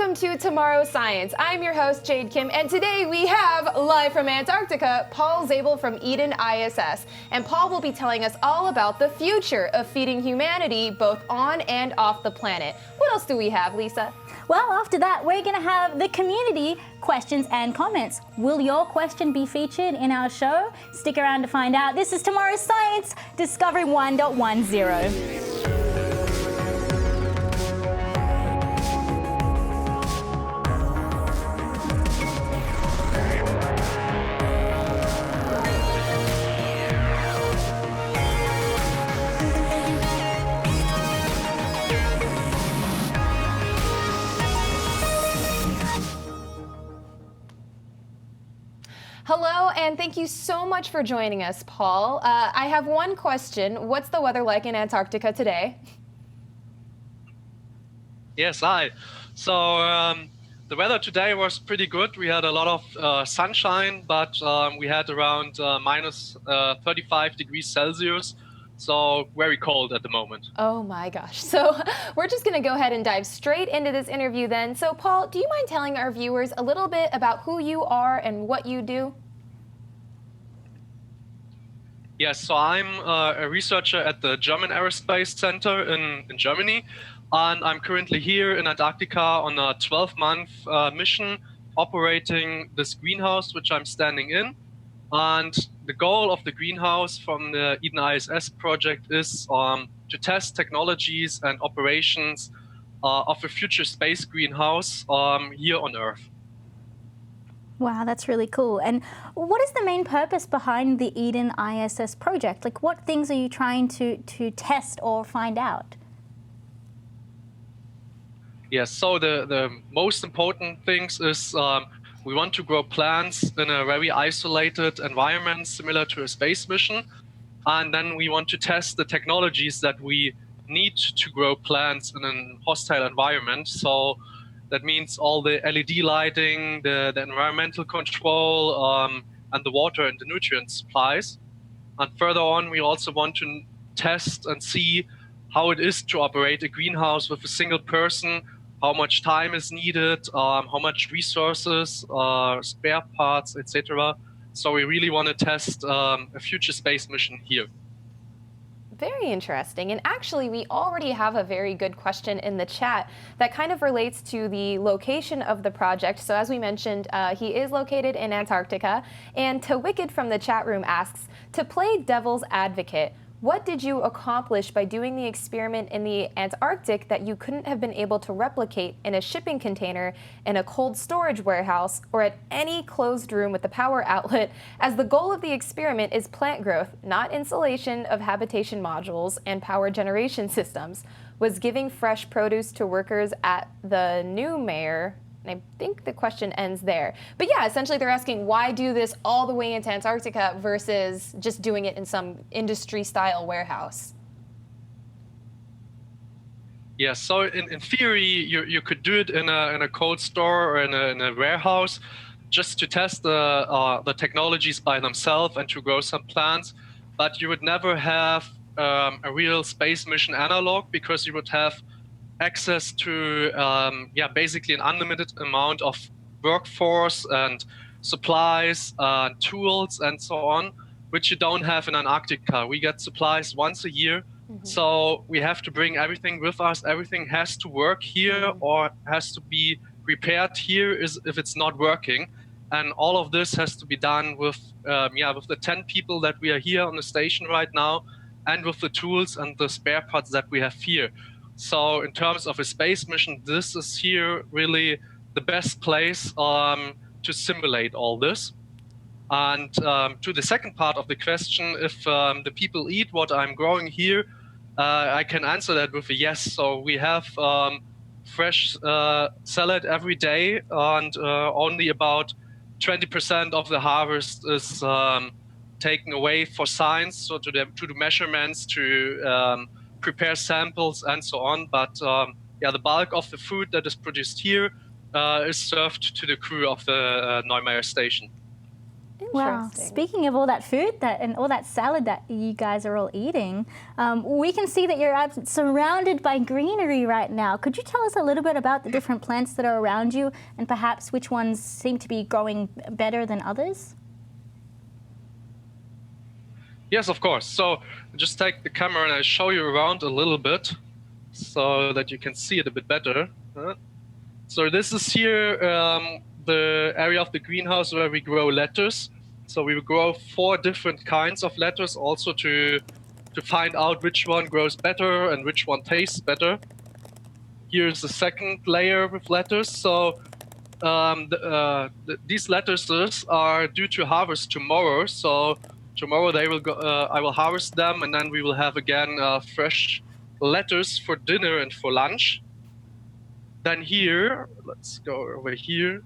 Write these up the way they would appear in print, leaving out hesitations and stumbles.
Welcome to Tomorrow's Science. I'm your host, Jade Kim, and today we have, live from Antarctica, Paul Zaber from EDEN-ISS. And Paul will be telling us all about the future of feeding humanity both on and off the planet. What else do we have, Lisa? Well, after that, we're going to have the community questions and comments. Will your question be featured in our show? Stick around to find out. This is Tomorrow's Science, Discovery 1.10. Hello, and thank you so much for joining us, Paul. I have one question. What's the weather like in Antarctica today? Yes, hi. So the weather today was pretty good. We had a lot of sunshine, but we had around minus 35 degrees Celsius. So very cold at the moment. Oh my gosh. So we're just going to go ahead and dive straight into this interview then. So Paul, do you mind telling our viewers a little bit about who you are and what you do? Yes, so I'm a researcher at the German Aerospace Center in Germany. And I'm currently here in Antarctica on a 12-month mission operating this greenhouse, which I'm standing in. And the goal of the greenhouse from the EDEN-ISS project is to test technologies and operations of a future space greenhouse here on Earth. Wow, that's really cool. And what is the main purpose behind the EDEN-ISS project? Like, what things are you trying to test or find out? Yes, so the most important things is we want to grow plants in a very isolated environment, similar to a space mission. And then we want to test the technologies that we need to grow plants in a hostile environment. So that means all the LED lighting, the environmental control, and the water and the nutrient supplies. And further on, we also want to test and see how it is to operate a greenhouse with a single person, how much time is needed, how much resources, spare parts, etc. So we really want to test a future space mission here. Very interesting. And actually, we already have a very good question in the chat that kind of relates to the location of the project. So as we mentioned, he is located in Antarctica. And To Wicked from the chat room asks, to play devil's advocate, what did you accomplish by doing the experiment in the Antarctic that you couldn't have been able to replicate in a shipping container, in a cold storage warehouse, or at any closed room with a power outlet, as the goal of the experiment is plant growth, not installation of habitation modules and power generation systems? Was giving fresh produce to workers at the new mayor? And I think the question ends there. But yeah, essentially they're asking, why do this all the way into Antarctica versus just doing it in some industry-style warehouse? Yeah, so in theory, you could do it in a cold store or in a warehouse just to test the technologies by themselves and to grow some plants. But you would never have a real space mission analog, because you would have access to basically an unlimited amount of workforce and supplies, tools, and so on, which you don't have in Antarctica. We get supplies once a year, so we have to bring everything with us. Everything has to work here or has to be repaired here if it's not working. And all of this has to be done with the 10 people that we are here on the station right now, and with the tools and the spare parts that we have here. So in terms of a space mission, this is here really the best place to simulate all this. And to the second part of the question, if the people eat what I'm growing here, I can answer that with a yes. So we have fresh salad every day, and only about 20% of the harvest is taken away for science, so to do measurements, to prepare samples and so on. But the bulk of the food that is produced here is served to the crew of the Neumeier station. Wow. Interesting. Speaking of all that food and all that salad that you guys are all eating, we can see that you're surrounded by greenery right now. Could you tell us a little bit about the different plants that are around you and perhaps which ones seem to be growing better than others? Yes, of course. So just take the camera and I show you around a little bit so that you can see it a bit better. So this is here the area of the greenhouse where we grow lettuce. So we grow 4 different kinds of lettuce also to find out which one grows better and which one tastes better. Here's the second layer with lettuce. So these lettuces are due to harvest tomorrow. So tomorrow they will go, I will harvest them, and then we will have again fresh lettuce for dinner and for lunch. Then here, let's go over here.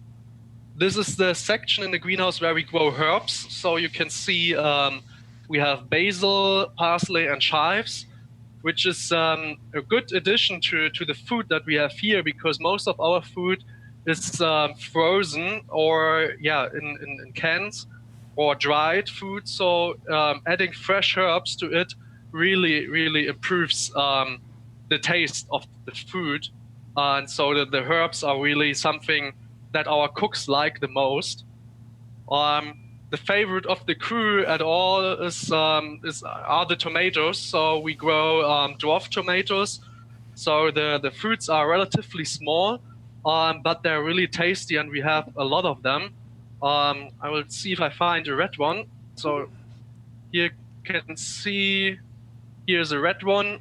This is the section in the greenhouse where we grow herbs. So you can see we have basil, parsley, and chives, which is a good addition to the food that we have here, because most of our food is frozen or in cans or dried food. So adding fresh herbs to it really improves the taste of the food. And so the herbs are really something that our cooks like the most. The favorite of the crew at all are the tomatoes. So we grow dwarf tomatoes. So the fruits are relatively small, but they're really tasty, and we have a lot of them. I will see if I find a red one. So here you can see, here's a red one.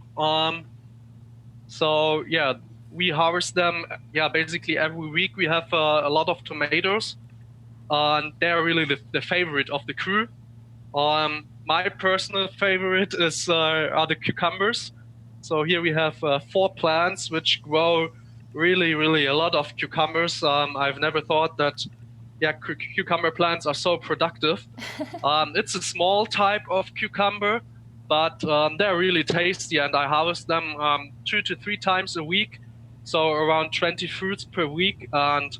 So yeah, we harvest them. Yeah, basically every week we have a lot of tomatoes, and they're really the favorite of the crew. My personal favorite are the cucumbers. So here we have 4 plants which grow really a lot of cucumbers. I've never thought that cucumber plants are so productive. It's a small type of cucumber, but they're really tasty, and I harvest them 2 to 3 times a week, so around 20 fruits per week, and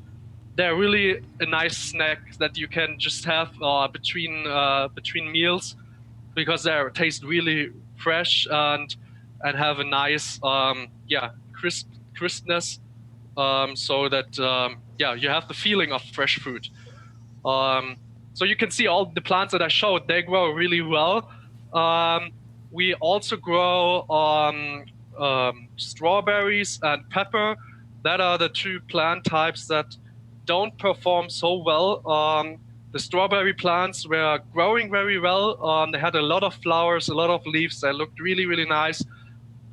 they're really a nice snack that you can just have between meals, because they taste really fresh and have a nice crispness, so that you have the feeling of fresh food. So you can see all the plants that I showed, they grow really well. We also grow strawberries and pepper. That are the 2 plant types that don't perform so well. The strawberry plants were growing very well. They had a lot of flowers, a lot of leaves. They looked really nice,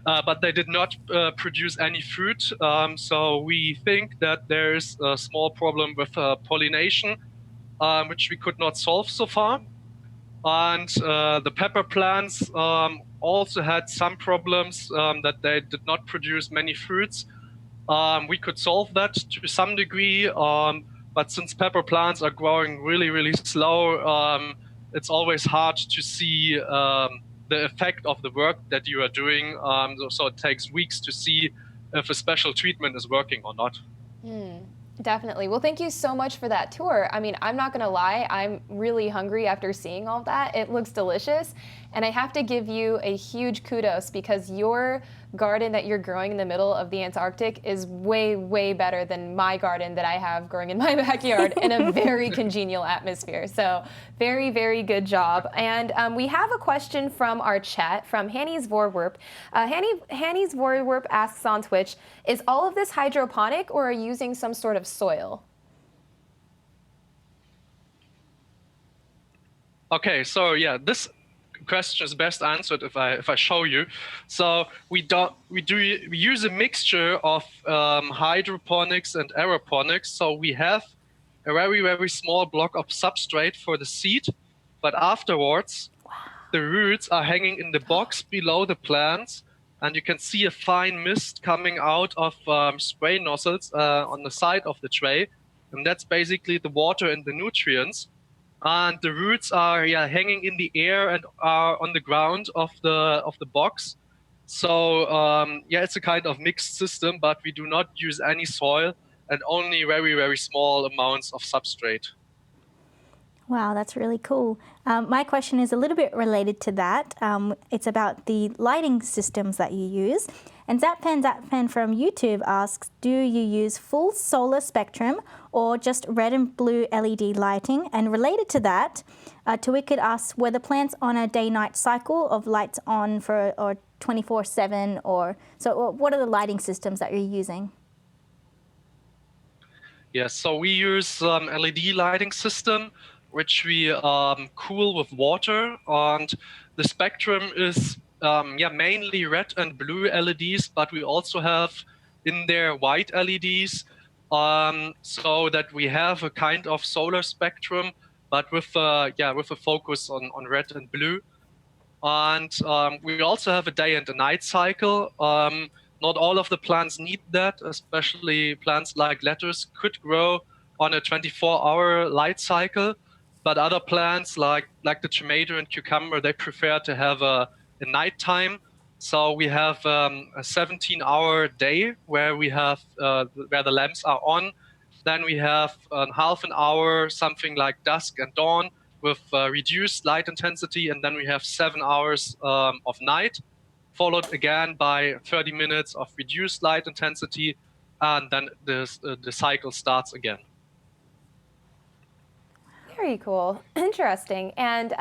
but they did not produce any fruit. So we think that there is a small problem with pollination, which we could not solve so far. And the pepper plants also had some problems, that they did not produce many fruits. We could solve that to some degree, but since pepper plants are growing really slow, it's always hard to see the effect of the work that you are doing. So it takes weeks to see if a special treatment is working or not. Definitely. Well, thank you so much for that tour. I mean, I'm not going to lie, I'm really hungry after seeing all that. It looks delicious. And I have to give you a huge kudos, because your garden that you're growing in the middle of the Antarctic is way better than my garden that I have growing in my backyard in a very congenial atmosphere. So very good job. And we have a question from our chat from Hanny's Vorwerp. Hanny's Vorwerp asks on Twitch, is all of this hydroponic, or are you using some sort of soil? Okay, so yeah, this question is best answered if I show you. So we use a mixture of hydroponics and aeroponics. So we have a very small block of substrate for the seed, but afterwards the roots are hanging in the box below the plants, and you can see a fine mist coming out of spray nozzles on the side of the tray, and that's basically the water and the nutrients. And the roots are hanging in the air and are on the ground of the box. So it's a kind of mixed system, but we do not use any soil and only very small amounts of substrate. Wow, that's really cool. My question is a little bit related to that. It's about the lighting systems that you use. And Zappan from YouTube asks, do you use full solar spectrum or just red and blue LED lighting? And related to that, Tawicked asks, were the plants on a day-night cycle of lights on for or 24/7? Or so what are the lighting systems that you're using? Yes, so we use LED lighting system, which we cool with water, and the spectrum is mainly red and blue LEDs, but we also have in there white LEDs, so that we have a kind of solar spectrum, but with with a focus on red and blue. And we also have a day and a night cycle. Not all of the plants need that, especially plants like lettuce could grow on a 24-hour light cycle. But other plants like the tomato and cucumber, they prefer to have a nighttime. So we have a 17-hour day where we have where the lamps are on. Then we have half an hour, something like dusk and dawn, with reduced light intensity, and then we have 7 hours of night, followed again by 30 minutes of reduced light intensity, and then the cycle starts again. Very cool. Interesting. And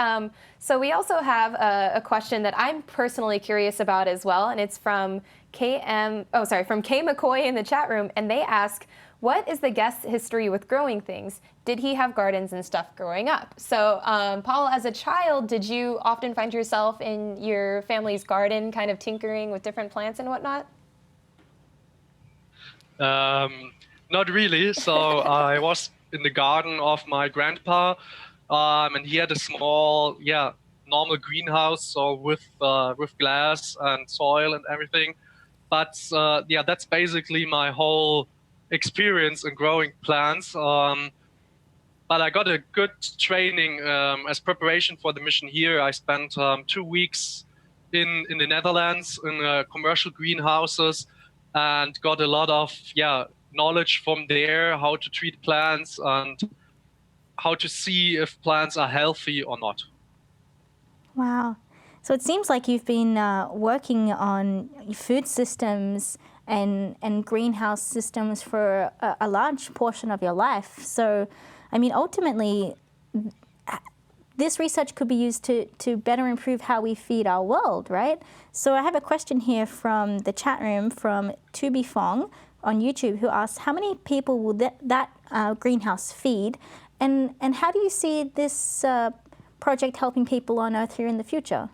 so we also have a question that I'm personally curious about as well, and it's from K McCoy in the chat room, and they ask, what is the guest's history with growing things? Did he have gardens and stuff growing up? So, Paul, as a child, did you often find yourself in your family's garden kind of tinkering with different plants and whatnot? Not really. So I was in the garden of my grandpa, and he had a small, normal greenhouse, so with glass and soil and everything. But that's basically my whole experience in growing plants. But I got a good training as preparation for the mission here. I spent 2 weeks in the Netherlands in commercial greenhouses, and got a lot of knowledge from there, how to treat plants and how to see if plants are healthy or not. Wow. So it seems like you've been working on food systems and greenhouse systems for a large portion of your life. So, I mean, ultimately, this research could be used to better improve how we feed our world, right? So I have a question here from the chat room from Tubi Fong on YouTube, who asks, how many people will that greenhouse feed? And how do you see this project helping people on Earth here in the future?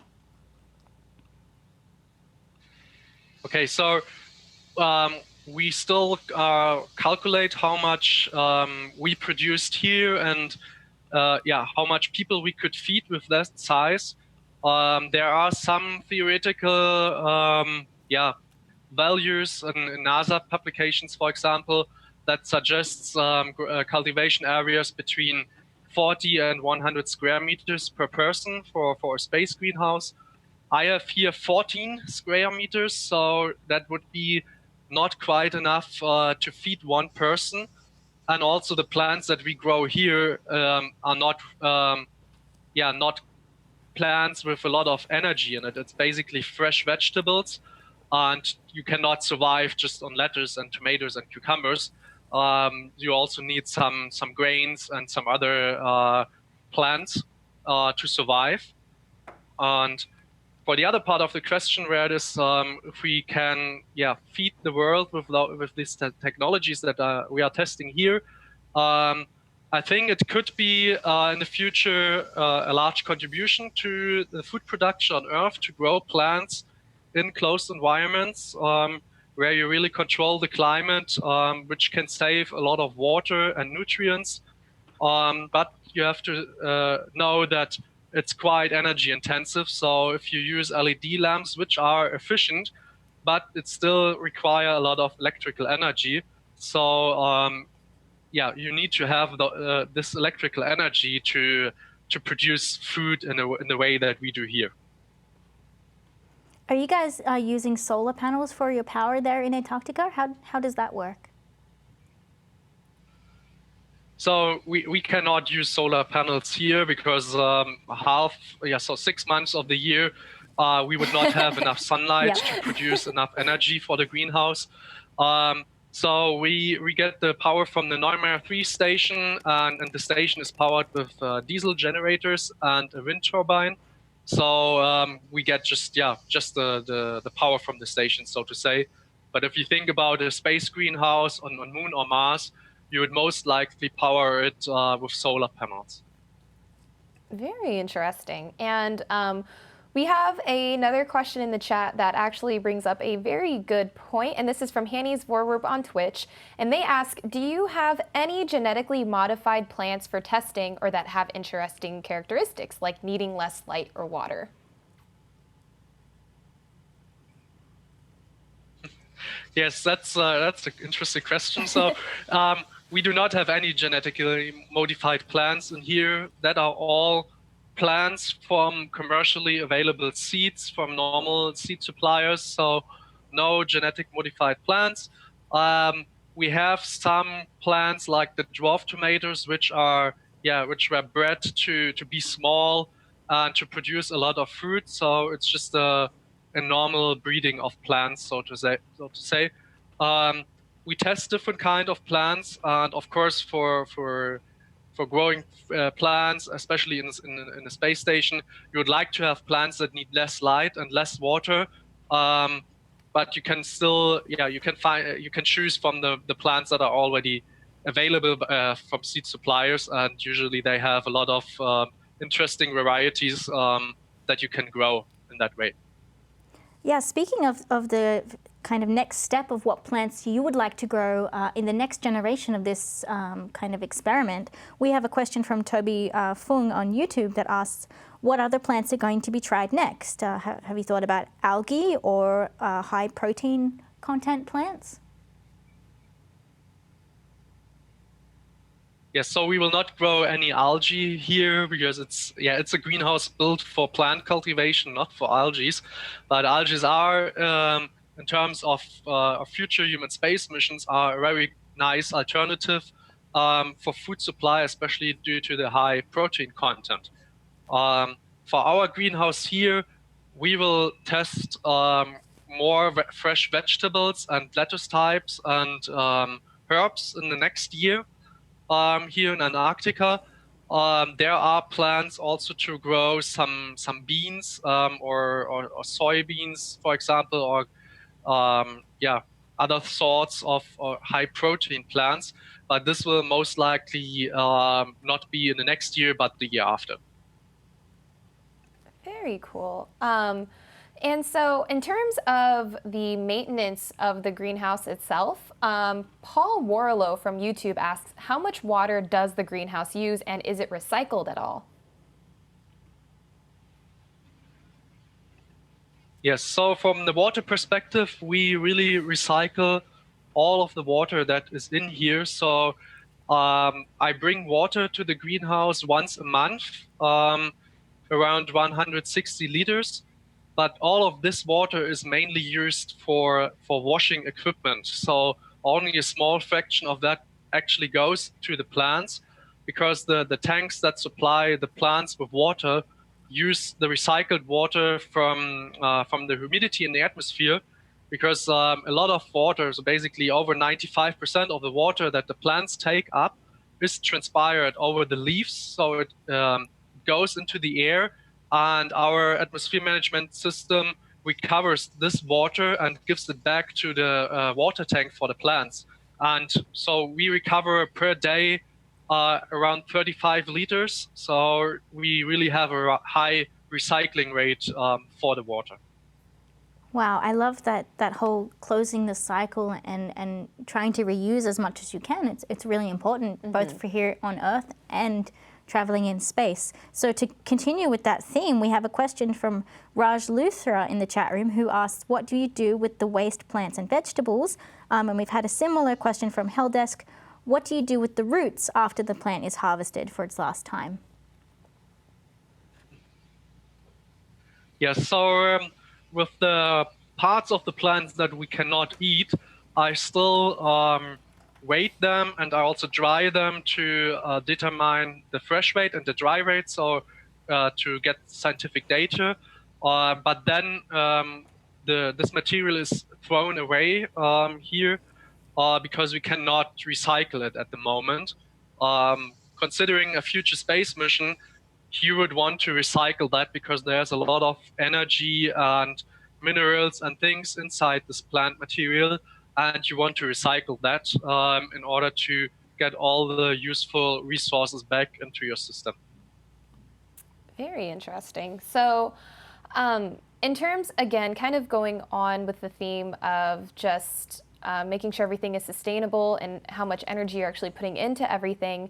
Okay, so we still calculate how much we produced here and how much people we could feed with that size. There are some theoretical values in NASA publications, for example, that suggests cultivation areas between 40 and 100 square meters per person for a space greenhouse. I have here 14 square meters, so that would be not quite enough to feed one person. And also the plants that we grow here are not plants with a lot of energy in it. It's basically fresh vegetables, and you cannot survive just on lettuce and tomatoes and cucumbers. You also need some grains and some other plants to survive. And for the other part of the question, where it is if we can feed the world with these technologies that we are testing here, I think it could be in the future a large contribution to the food production on Earth to grow plants in closed environments where you really control the climate, which can save a lot of water and nutrients. But you have to know that it's quite energy intensive. So if you use LED lamps, which are efficient, but it still require a lot of electrical energy. So you need to have this electrical energy to produce food in the way that we do here. Are you guys using solar panels for your power there in Antarctica? How does that work? So we cannot use solar panels here because so 6 months of the year, we would not have enough sunlight Yep. to produce enough energy for the greenhouse. So we get the power from the Neumeier 3 station, and the station is powered with diesel generators and a wind turbine. So we get just the power from the station, so to say. But if you think about a space greenhouse on Moon or Mars, you would most likely power it with solar panels. Very interesting. And we have another question in the chat that actually brings up a very good point, and this is from Hanny's Vorwerp on Twitch. And they ask, do you have any genetically modified plants for testing or that have interesting characteristics, like needing less light or water? Yes, that's an interesting question. So we do not have any genetically modified plants in here. That are all plants from commercially available seeds from normal seed suppliers. So no genetic modified plants. We have some plants like the dwarf tomatoes, which were bred to be small and to produce a lot of fruit. So it's just a normal breeding of plants, so to say. We test different kind of plants, and of course, for growing plants, especially in a space station, you would like to have plants that need less light and less water. But you can still, you can choose from the plants that are already available from seed suppliers, and usually they have a lot of interesting varieties that you can grow in that way. Yeah, speaking of the kind of next step of what plants you would like to grow in the next generation of this kind of experiment, we have a question from Toby Fung on YouTube that asks, what other plants are going to be tried next? Have you thought about algae or high protein content plants? Yes, so we will not grow any algae here because it's a greenhouse built for plant cultivation, not for algae. But algae are, in terms of future human space missions, are a very nice alternative for food supply, especially due to the high protein content. For our greenhouse here, we will test more fresh vegetables and lettuce types and herbs in the next year. Here in Antarctica, there are plans also to grow some beans or soybeans, for example, or other sorts of high protein plants. But this will most likely not be in the next year, but the year after. Very cool. And so in terms of the maintenance of the greenhouse itself, Paul Warlow from YouTube asks, how much water does the greenhouse use and is it recycled at all? Yes, so from the water perspective, we really recycle all of the water that is in here. So I bring water to the greenhouse once a month, around 160 liters. But all of this water is mainly used for washing equipment. So only a small fraction of that actually goes to the plants, because the tanks that supply the plants with water use the recycled water from the humidity in the atmosphere, because a lot of water, so basically over 95% of the water that the plants take up is transpired over the leaves. So it goes into the air, and our atmosphere management system recovers this water and gives it back to the water tank for the plants. And so we recover per day around 35 liters. So we really have a high recycling rate for the water. Wow, I love that whole closing the cycle and trying to reuse as much as you can. It's really important, both for here on Earth and traveling in space. So to continue with that theme, we have a question from Raj Luthra in the chat room who asks, what do you do with the waste plants and vegetables? And we've had a similar question from Helldesk. What do you do with the roots after the plant is harvested for its last time? Yes, so with the parts of the plants that we cannot eat, I still weight them, and I also dry them to determine the fresh weight and the dry weight, so to get scientific data. But then this material is thrown away here because we cannot recycle it at the moment. Considering a future space mission, you would want to recycle that because there's a lot of energy and minerals and things inside this plant material, and you want to recycle that in order to get all the useful resources back into your system. Very interesting. So in terms, again, kind of going on with the theme of just making sure everything is sustainable and how much energy you're actually putting into everything,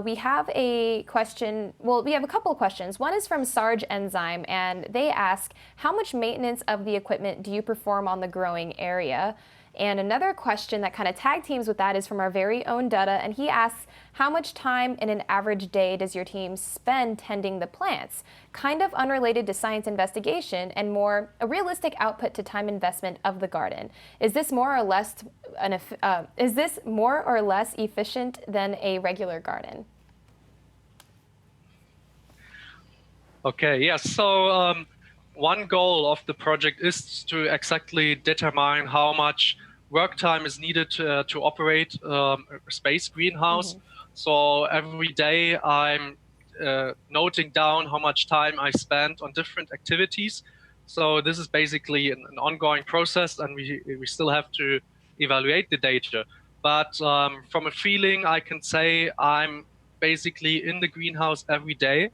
we have a question, well, we have a couple of questions. One is from Sarge Enzyme, and they ask, how much maintenance of the equipment do you perform on the growing area? And another question that kind of tag teams with that is from our very own Dutta, and he asks, how much time in an average day does your team spend tending the plants? Kind of unrelated to science investigation and more a realistic output to time investment of the garden. Is this more or less efficient than a regular garden? Okay, yes. So one goal of the project is to exactly determine how much work time is needed to operate a space greenhouse. Mm-hmm. So every day I'm noting down how much time I spend on different activities. So this is basically an ongoing process, and we still have to evaluate the data. But from a feeling, I can say I'm basically in the greenhouse every day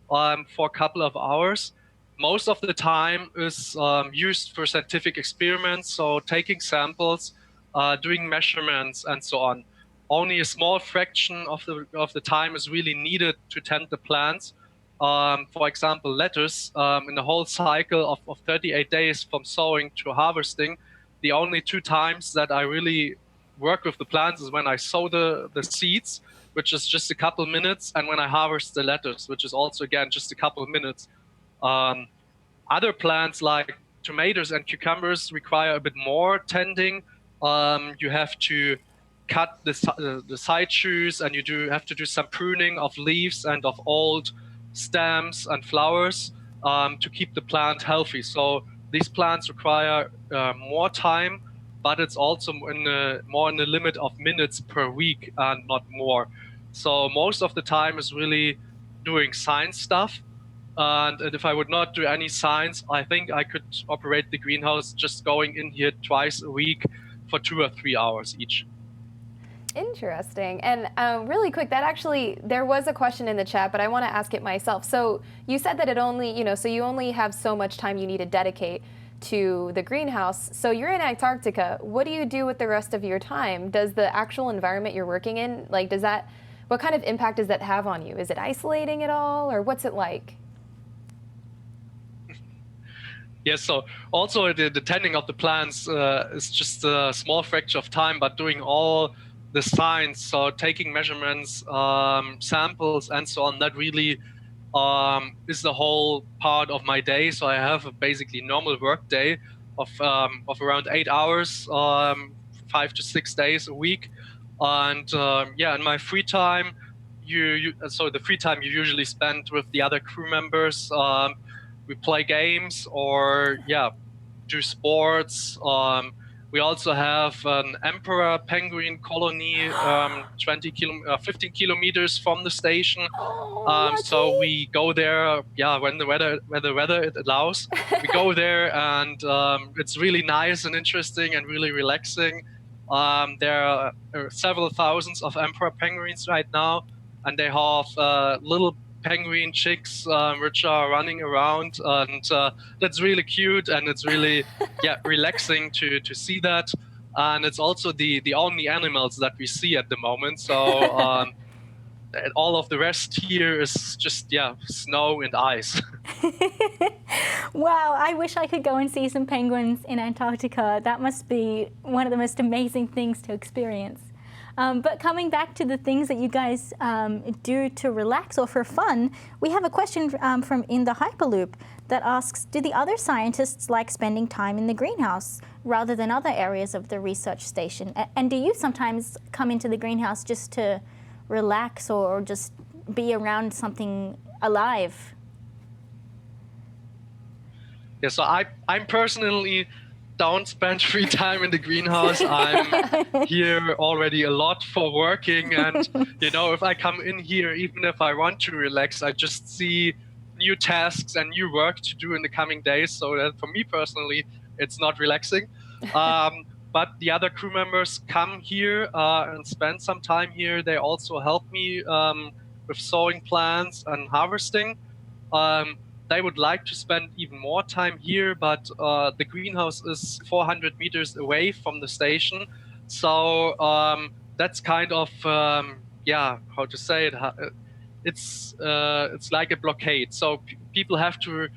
for a couple of hours. Most of the time is used for scientific experiments, so taking samples, doing measurements, and so on. Only a small fraction of the time is really needed to tend the plants. For example, lettuce, in the whole cycle of 38 days from sowing to harvesting, the only 2 times that I really work with the plants is when I sow the seeds, which is just a couple minutes, and when I harvest the lettuce, which is also, again, just a couple of minutes. Other plants like tomatoes and cucumbers require a bit more tending. You have to cut the side shoots, and you have to do some pruning of leaves and of old stems and flowers to keep the plant healthy. So these plants require more time, but it's also more in the limit of minutes per week and not more. So most of the time is really doing science stuff. And if I would not do any science, I think I could operate the greenhouse just going in here twice a week for 2 or 3 hours each. Interesting. And really quick, there was a question in the chat, but I want to ask it myself. So you said that so you only have so much time you need to dedicate to the greenhouse. So you're in Antarctica. What do you do with the rest of your time? Does the actual environment you're working in, what kind of impact does that have on you? Is it isolating at all, or what's it like? Yes, so also the tending of the plants is just a small fraction of time, but doing all the science, so taking measurements, samples, and so on, that really is the whole part of my day. So I have a basically normal work day of around 8 hours, 5 to 6 days a week. And in my free time, so the free time you usually spend with the other crew members, we play games or do sports. We also have an emperor penguin colony 15 kilometers from the station. So we go there when the weather it allows. We go there, and it's really nice and interesting and really relaxing. There are several thousands of emperor penguins right now, and they have little penguin chicks which are running around, and that's really cute, and it's really relaxing to see that. And it's also the only animals that we see at the moment, so all of the rest here is just snow and ice. Wow, I wish I could go and see some penguins in Antarctica. That must be one of the most amazing things to experience. But coming back to the things that you guys do to relax or for fun, we have a question from In the Hyperloop that asks, do the other scientists like spending time in the greenhouse? rather than other areas of the research station? And do you sometimes come into the greenhouse just to relax or just be around something alive? Yeah, so I'm personally don't spend free time in the greenhouse. I'm here already a lot for working, and if I come in here, even if I want to relax, I just see new tasks and new work to do in the coming days. So that for me personally, it's not relaxing. But the other crew members come here and spend some time here. They also help me with sowing plants and harvesting. They would like to spend even more time here, but the greenhouse is 400 meters away from the station. So that's kind of, how to say it? It's like a blockade. So people have to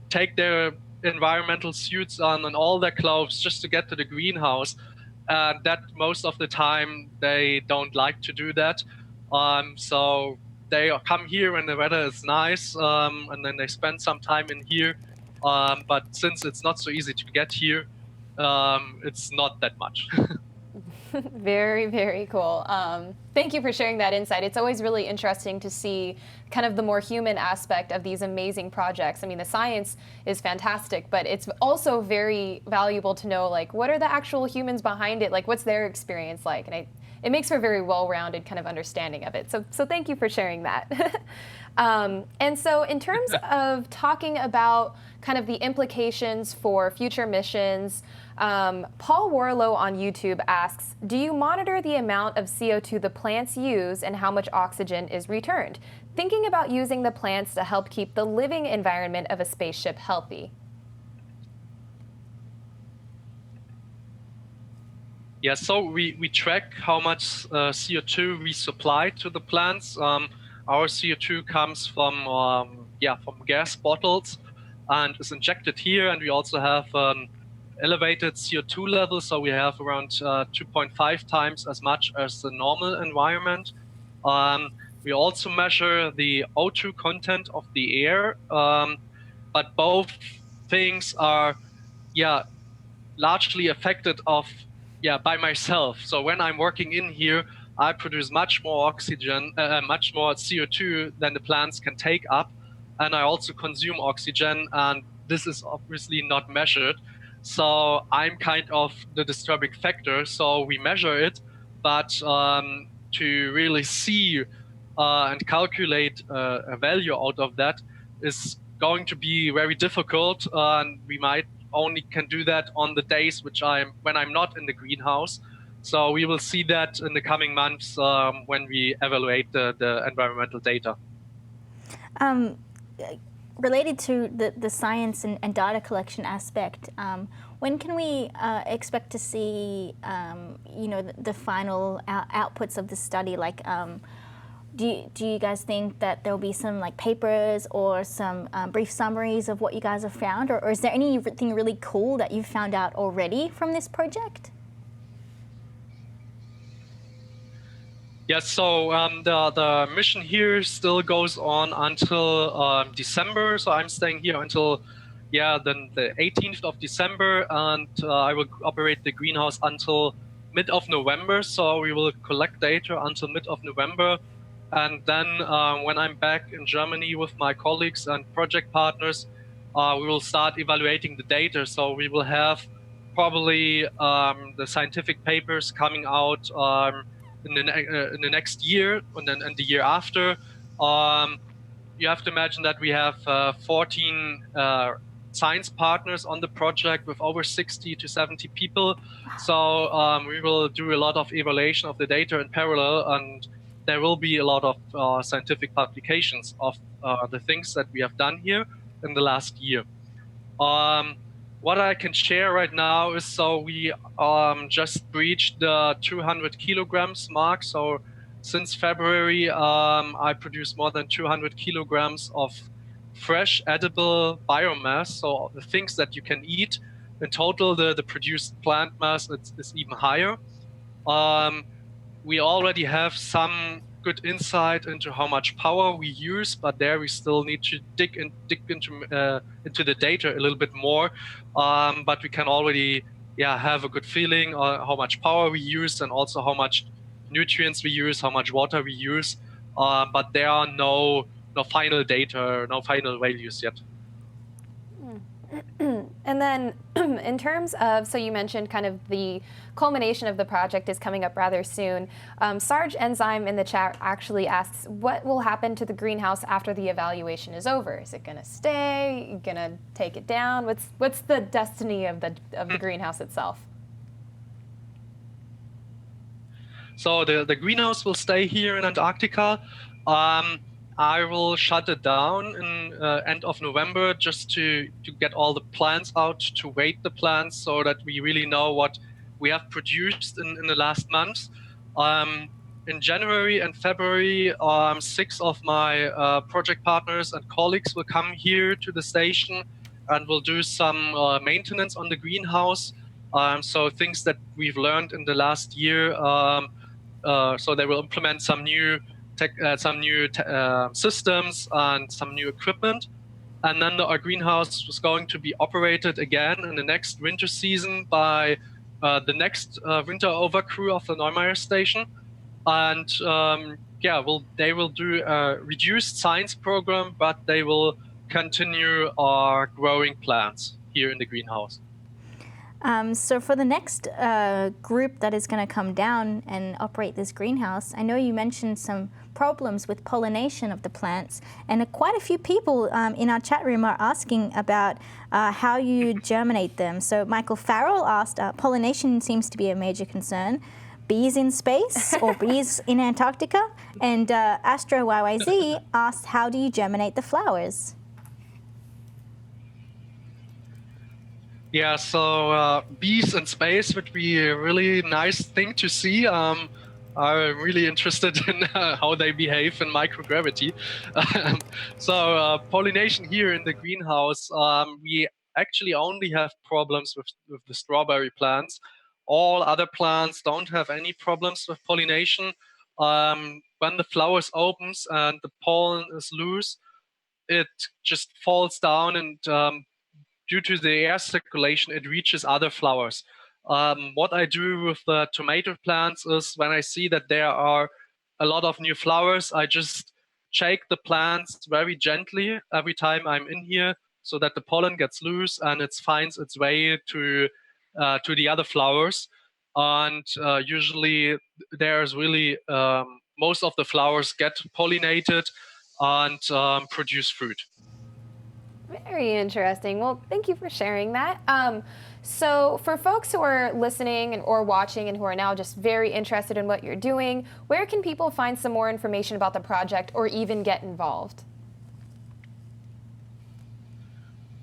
take their environmental suits on and all their clothes just to get to the greenhouse. And that most of the time they don't like to do that. So they come here when the weather is nice, and then they spend some time in here. But since it's not so easy to get here, it's not that much. Very, very cool. Thank you for sharing that insight. It's always really interesting to see kind of the more human aspect of these amazing projects. I mean, the science is fantastic, but it's also very valuable to know, like, what are the actual humans behind it? Like, what's their experience like? And it makes for a very well-rounded kind of understanding of it. So thank you for sharing that. And so in terms of talking about kind of the implications for future missions, Paul Warlow on YouTube asks, do you monitor the amount of CO2 the plants use and how much oxygen is returned? Thinking about using the plants to help keep the living environment of a spaceship healthy. Yeah, so we track how much CO2 we supply to the plants. Our CO2 comes from gas bottles and is injected here, and we also have elevated CO2 level, so we have around 2.5 times as much as the normal environment. We also measure the O2 content of the air, but both things are largely affected by myself. So when I'm working in here, I produce much more oxygen, much more CO2 than the plants can take up, and I also consume oxygen, and this is obviously not measured. So I'm kind of the disturbing factor. So we measure it, but to really see and calculate a value out of that is going to be very difficult, and we might only can do that on the days when I'm not in the greenhouse. So we will see that in the coming months when we evaluate the environmental data. Related to the science and data collection aspect, when can we expect to see, the final outputs of the study? Like, do you guys think that there'll be some like papers or some brief summaries of what you guys have found, or is there anything really cool that you've found out already from this project? Yes, so the mission here still goes on until December. So I'm staying here until then the 18th of December, and I will operate the greenhouse until mid of November. So we will collect data until mid of November. And then when I'm back in Germany with my colleagues and project partners, we will start evaluating the data. So we will have probably the scientific papers coming out in the next year, and then the year after. You have to imagine that we have 14 science partners on the project with over 60 to 70 people. So we will do a lot of evaluation of the data in parallel, and there will be a lot of scientific publications of the things that we have done here in the last year. What I can share right now is, so we just breached the 200 kilograms mark. So since February, I produced more than 200 kilograms of fresh edible biomass. So the things that you can eat. In total, the produced plant mass is even higher. We already have some good insight into how much power we use, but there we still need to dig into the data a little bit more. But we can already have a good feeling on how much power we use and also how much nutrients we use, how much water we use. But there are no final data, no final values yet. And then in terms of, so you mentioned kind of the culmination of the project is coming up rather soon. Sarge Enzyme in the chat actually asks, what will happen to the greenhouse after the evaluation is over? Is it going to stay? You going to take it down? What's the destiny of the greenhouse itself? So the greenhouse will stay here in Antarctica. I will shut it down in end of November just to get all the plants out, to weight the plants so that we really know what we have produced in the last months. In January and February, 6 of my project partners and colleagues will come here to the station and will do some maintenance on the greenhouse. So things that we've learned in the last year. So they will implement some new systems and some new equipment. And then our greenhouse was going to be operated again in the next winter season by the next winter overcrew of the Neumayer station. And they will do a reduced science program, but they will continue our growing plants here in the greenhouse. So for the next group that is going to come down and operate this greenhouse, I know you mentioned some problems with pollination of the plants, and quite a few people in our chat room are asking about how you germinate them. So Michael Farrell asked, pollination seems to be a major concern. Bees in space or bees in Antarctica? And Astro YYZ asked, how do you germinate the flowers? Yeah, so bees in space would be a really nice thing to see. I'm really interested in how they behave in microgravity. So pollination here in the greenhouse, we actually only have problems with the strawberry plants. All other plants don't have any problems with pollination. When the flowers opens and the pollen is loose, it just falls down and due to the air circulation, it reaches other flowers. What I do with the tomato plants is when I see that there are a lot of new flowers, I just shake the plants very gently every time I'm in here so that the pollen gets loose and it finds its way to the other flowers. And usually there's really, most of the flowers get pollinated and produce fruit. Very interesting. Well, thank you for sharing that. So for folks who are listening or watching and who are now just very interested in what you're doing, where can people find some more information about the project or even get involved?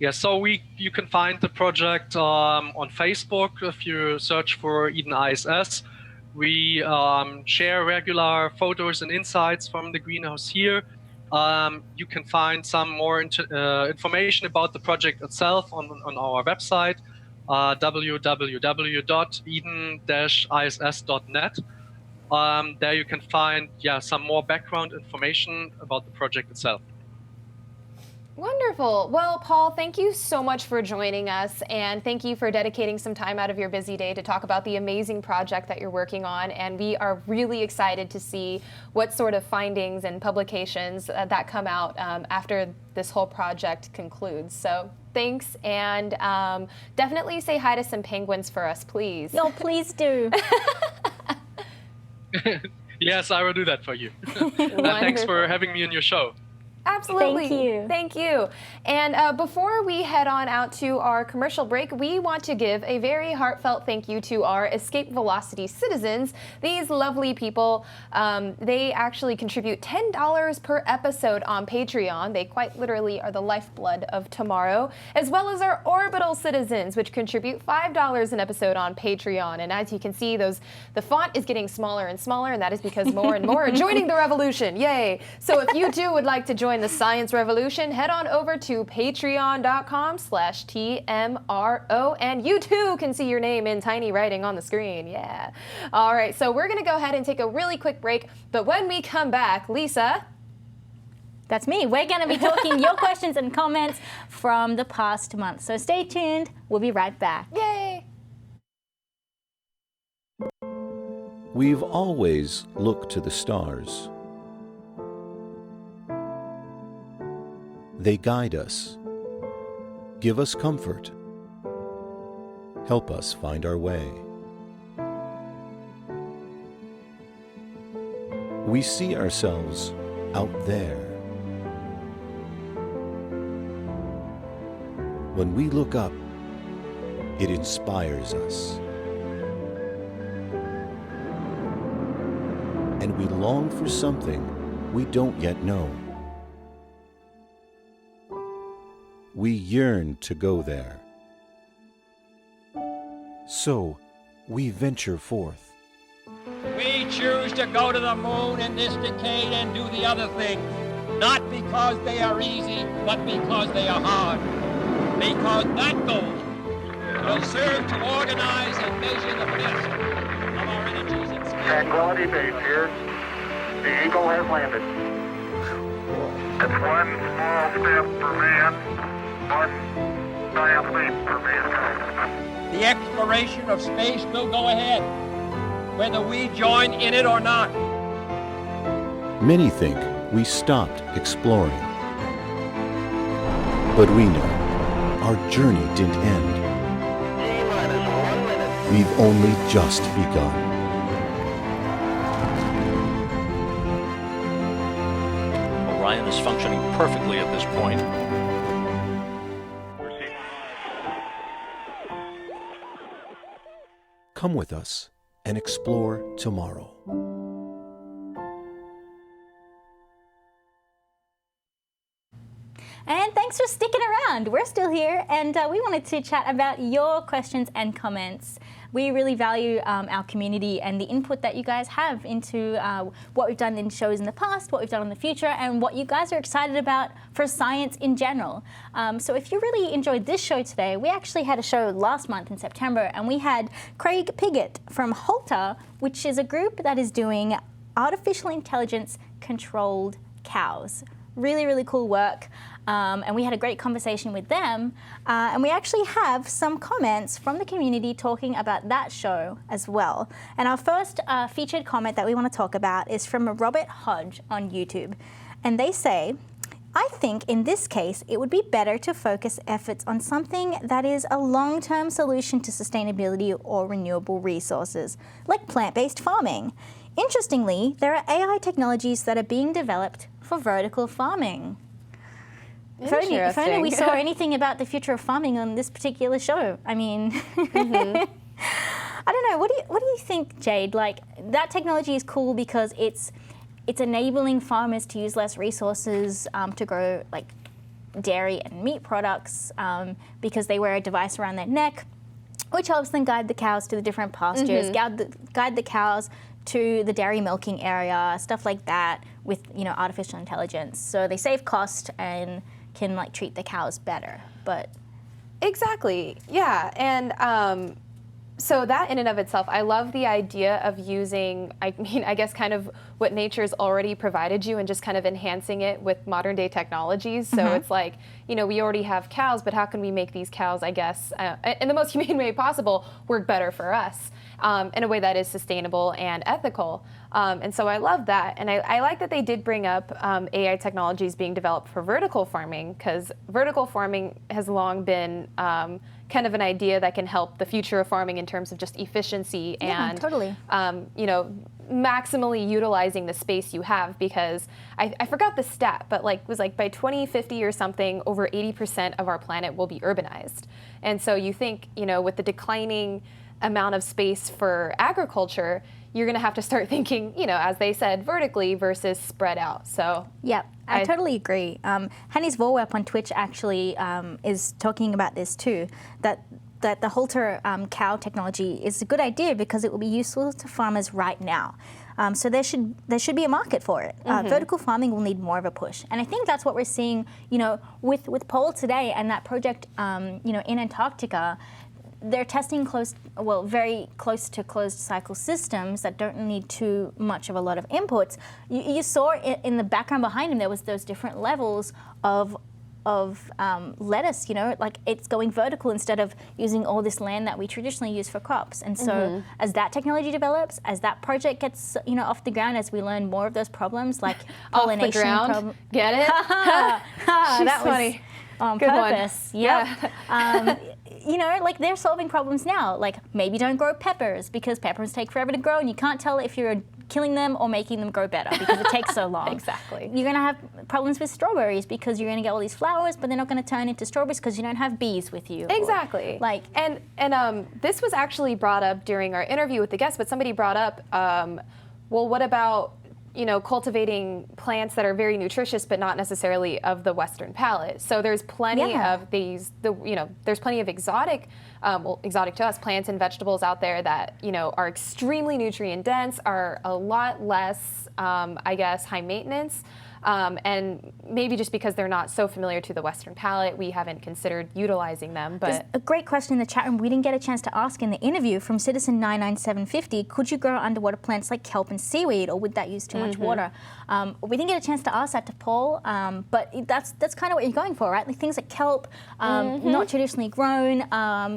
Yeah, so you can find the project on Facebook if you search for EDEN-ISS. We share regular photos and insights from the greenhouse here. You can find some more information about the project itself on our website, www.eden-iss.net. There you can find some more background information about the project itself. Wonderful. Well, Paul, thank you so much for joining us, and thank you for dedicating some time out of your busy day to talk about the amazing project that you're working on. And we are really excited to see what sort of findings and publications that come out after this whole project concludes. So thanks, and definitely say hi to some penguins for us, please. No, please do. Yes, I will do that for you. Thanks for having me on your show. Absolutely. Thank you. Thank you. And before we head on out to our commercial break, we want to give a very heartfelt thank you to our Escape Velocity citizens. These lovely people, they actually contribute $10 per episode on Patreon. They quite literally are the lifeblood of tomorrow, as well as our Orbital citizens, which contribute $5 an episode on Patreon. And as you can see, the font is getting smaller and smaller, and that is because more and more are joining the revolution. Yay. So if you too would like to join the science revolution, head on over to patreon.com/TMRO, and you too can see your name in tiny writing on the screen. Yeah. All right, so we're going to go ahead and take a really quick break, but when we come back, Lisa. That's me. We're going to be talking your questions and comments from the past month. So stay tuned. We'll be right back. Yay. We've always looked to the stars. They guide us, give us comfort, help us find our way. We see ourselves out there. When we look up, it inspires us. And we long for something we don't yet know. We yearn to go there. So, we venture forth. We choose to go to the moon in this decade and do the other things, not because they are easy, but because they are hard. Because that goal will serve to organize and measure the best of our energies and skills. Tranquility Base here. The Eagle has landed. It's one small step for man, one giant leap for mankind. The exploration of space will go ahead, whether we join in it or not. Many think we stopped exploring. But we know our journey didn't end. T-minus 1 minute. We've only just begun. Orion is functioning perfectly at this point. Come with us and explore tomorrow. And thanks for sticking around. We're still here, and we wanted to chat about your questions and comments. We really value our community and the input that you guys have into what we've done in shows in the past, what we've done in the future, and what you guys are excited about for science in general. So if you really enjoyed this show today, we actually had a show last month in September, and we had Craig Piggott from Halter, which is a group that is doing artificial intelligence controlled cows. Really, really cool work. And we had a great conversation with them. And we actually have some comments from the community talking about that show as well. And our first featured comment that we want to talk about is from Robert Hodge on YouTube. And they say, I think in this case, it would be better to focus efforts on something that is a long-term solution to sustainability or renewable resources, like plant-based farming. Interestingly, there are AI technologies that are being developed for vertical farming. If only we saw anything about the future of farming on this particular show. I mean, I don't know. What do you think, Jade? Like, that technology is cool because it's enabling farmers to use less resources to grow like dairy and meat products because they wear a device around their neck, which helps them guide the cows to the different pastures, guide the cows to the dairy milking area, stuff like that, with artificial intelligence. So they save cost and can like treat the cows better. But exactly, yeah, and so that in and of itself, I love the idea of using, I guess kind of what nature's already provided you and just kind of enhancing it with modern day technologies. So it's like, we already have cows, but how can we make these cows, I guess, in the most humane way possible, work better for us in a way that is sustainable and ethical. And so I love that. And I like that they did bring up AI technologies being developed for vertical farming, because vertical farming has long been kind of an idea that can help the future of farming in terms of just efficiency and maximally utilizing the space you have, because I forgot the stat, but it was by 2050 or something, over 80% of our planet will be urbanized. And so you think, with the declining amount of space for agriculture, you're going to have to start thinking, as they said, vertically versus spread out. So yeah, I totally agree. Hannes Vorwerp on Twitch actually is talking about this too, that the Halter cow technology is a good idea because it will be useful to farmers right now. So there should be a market for it. Vertical farming will need more of a push, and I think that's what we're seeing. With Paul today and that project, in Antarctica. They're testing very close to closed cycle systems that don't need too much of a lot of inputs. You saw in the background behind him, there was those different levels of lettuce, you know, like it's going vertical instead of using all this land that we traditionally use for crops. And so as that technology develops, as that project gets, you know, off the ground, as we learn more of those problems like pollination. Off the ground? Get it? She's that funny. On Good purpose. one. Yep. You know, like they're solving problems now. Like maybe don't grow peppers because peppers take forever to grow and you can't tell if you're killing them or making them grow better because it takes so long. Exactly. You're going to have problems with strawberries because you're going to get all these flowers, but they're not going to turn into strawberries because you don't have bees with you. Exactly. And this was actually brought up during our interview with the guest, but somebody brought up, well, what about, you know, cultivating plants that are very nutritious but not necessarily of the Western palate? So there's plenty of these, there's plenty of exotic, exotic to us, plants and vegetables out there that, you know, are extremely nutrient dense, are a lot less, I guess, high maintenance. And maybe just because they're not so familiar to the Western palate, we haven't considered utilizing them. But there's a great question in the chat room we didn't get a chance to ask in the interview from Citizen 99750. Could you grow underwater plants like kelp and seaweed, or would that use too much water? We didn't get a chance to ask that to Paul, but that's kind of what you're going for, right? Like things like kelp, not traditionally grown.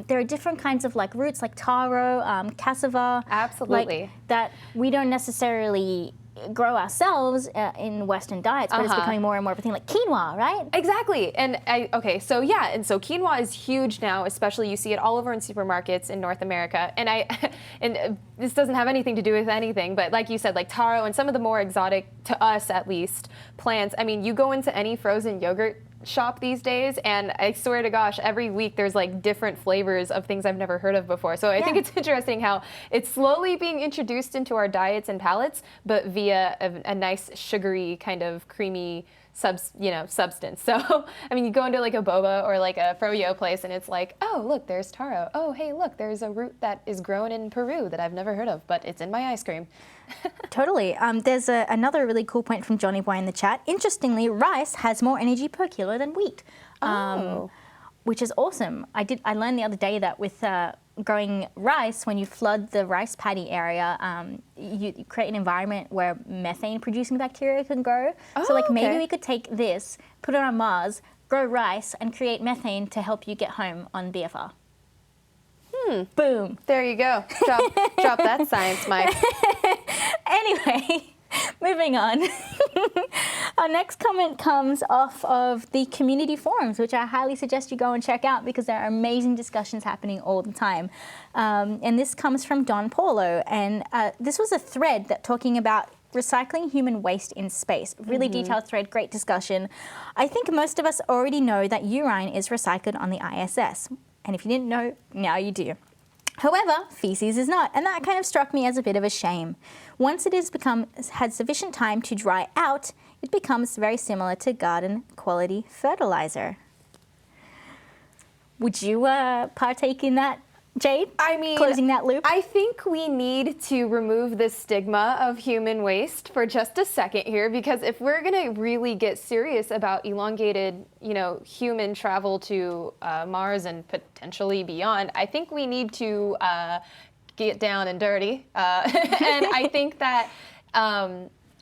There are different kinds of like roots, like taro, cassava. Absolutely. Like, that we don't necessarily grow ourselves in Western diets, but it's becoming more and more of a thing, like quinoa, right? Exactly. And so quinoa is huge now, especially you see it all over in supermarkets in North America. And this doesn't have anything to do with anything, but like you said, like taro and some of the more exotic, to us at least, plants. I mean, you go into any frozen yogurt shop these days, and I swear to gosh, every week there's like different flavors of things I've never heard of before. So I think it's interesting how it's slowly being introduced into our diets and palates, but via a nice sugary kind of creamy substance. So I mean, you go into like a boba or like a froyo place and it's like, oh look, there's taro. Oh hey, look, there's a root that is grown in Peru that I've never heard of, but it's in my ice cream. Totally. There's another really cool point from Johnny Boy in the chat. Interestingly, rice has more energy per kilo than wheat, which is awesome. I learned the other day that with growing rice, when you flood the rice paddy area, you create an environment where methane-producing bacteria can grow. So like maybe we could take this, put it on Mars, grow rice, and create methane to help you get home on BFR. Boom. There you go. Drop that science, Mike. Anyway, moving on. Our next comment comes off of the community forums, which I highly suggest you go and check out because there are amazing discussions happening all the time. And this comes from Don Paulo. And this was a thread that talking about recycling human waste in space. Really detailed thread, great discussion. I think most of us already know that urine is recycled on the ISS. And if you didn't know, now you do. However, feces is not, and that kind of struck me as a bit of a shame. Once it has had sufficient time to dry out, it becomes very similar to garden quality fertilizer. Would you partake in that, Jade? I mean, closing that loop? I think we need to remove the stigma of human waste for just a second here, because if we're going to really get serious about elongated, human travel to Mars and potentially beyond, I think we need to get down and dirty. And I think that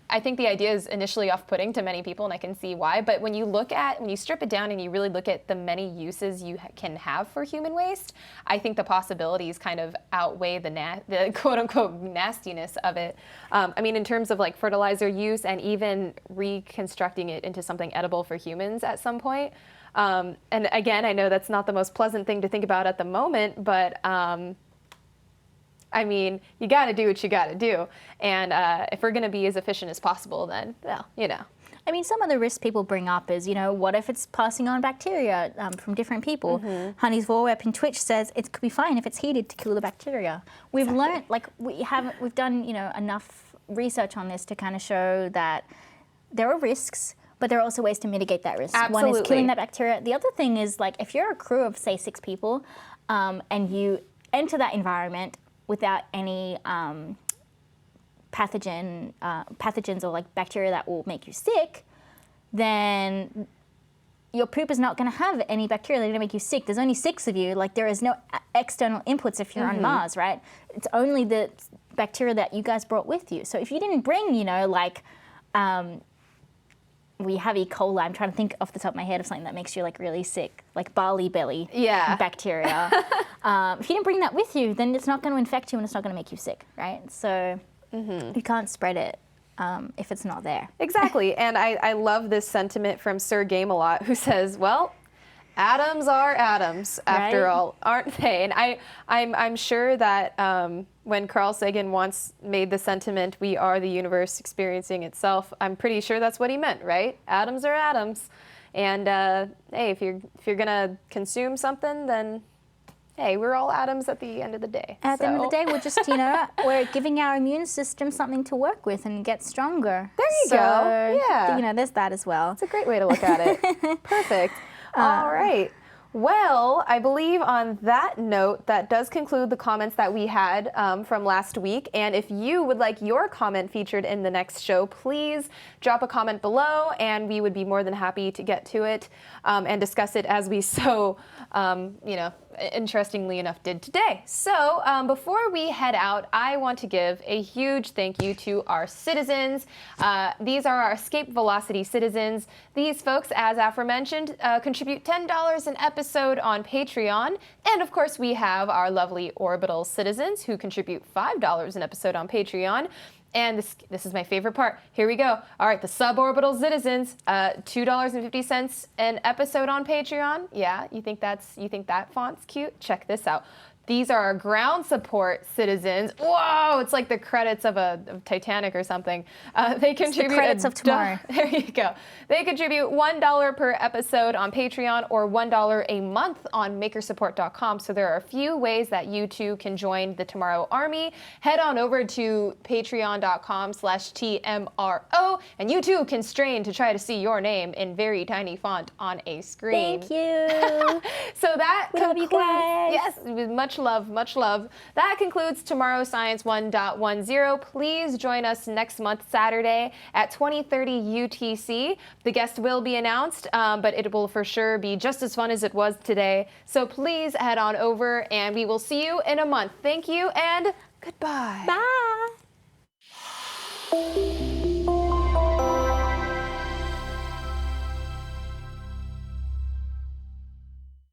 I think the idea is initially off-putting to many people, and I can see why. But when you strip it down and you really look at the many uses you can have for human waste, I think the possibilities kind of outweigh the quote-unquote nastiness of it. I mean, in terms of like fertilizer use and even reconstructing it into something edible for humans at some point. And again, I know that's not the most pleasant thing to think about at the moment, but I mean, you got to do what you got to do. And if we're going to be as efficient as possible, then, well, I mean, some of the risks people bring up is, what if it's passing on bacteria from different people? Honey's Vorweb in Twitch says it could be fine if it's heated to kill the bacteria. We've learned, we've done, enough research on this to kind of show that there are risks, but there are also ways to mitigate that risk. Absolutely. One is killing that bacteria. The other thing is, if you're a crew of, say, 6 people, and you enter that environment without any pathogens or bacteria that will make you sick, then your poop is not going to have any bacteria that are going to make you sick. There's only 6 of you. There is no external inputs if you're on Mars, right? It's only the bacteria that you guys brought with you. So if you didn't bring, we have E. coli. I'm trying to think off the top of my head of something that makes you like really sick, like barley belly bacteria. If you didn't bring that with you, then it's not going to infect you and it's not going to make you sick, right? So you can't spread it if it's not there. Exactly. And I love this sentiment from Sir Game-A-Lot, who says, well, atoms are atoms after all, aren't they? And I'm sure that when Carl Sagan once made the sentiment, we are the universe experiencing itself, I'm pretty sure that's what he meant, right? Atoms are atoms. And hey, if you're gonna consume something, then hey, we're all atoms at the end of the day. At the end of the day, we're just, we're giving our immune system something to work with and get stronger. There you go. Yeah. There's that as well. It's a great way to look at it. Perfect. All right. Well, I believe on that note, that does conclude the comments that we had from last week. And if you would like your comment featured in the next show, please drop a comment below, and we would be more than happy to get to it and discuss it as we so, interestingly enough, did today. So before we head out, I want to give a huge thank you to our citizens. These are our Escape Velocity citizens. These folks, as aforementioned, contribute $10 an episode on Patreon. And of course, we have our lovely Orbital citizens who contribute $5 an episode on Patreon. And this is my favorite part. Here we go. All right, the suborbital citizens, $2.50 an episode on Patreon. Yeah, you think that font's cute? Check this out. These are our ground support citizens. Whoa, it's like the credits of Titanic or something. They contribute the credits of tomorrow. There you go. They contribute $1 per episode on Patreon or $1 a month on makersupport.com. So there are a few ways that you too can join the Tomorrow Army. Head on over to patreon.com/TMRO, and you too can strain to try to see your name in very tiny font on a screen. Thank you. So that we love you guys. Yes, much love, much love. That concludes Tomorrow Science 1.10. Please join us next month, Saturday at 2030 UTC. The guest will be announced, but it will for sure be just as fun as it was today. So please head on over, and we will see you in a month. Thank you, and goodbye. Bye.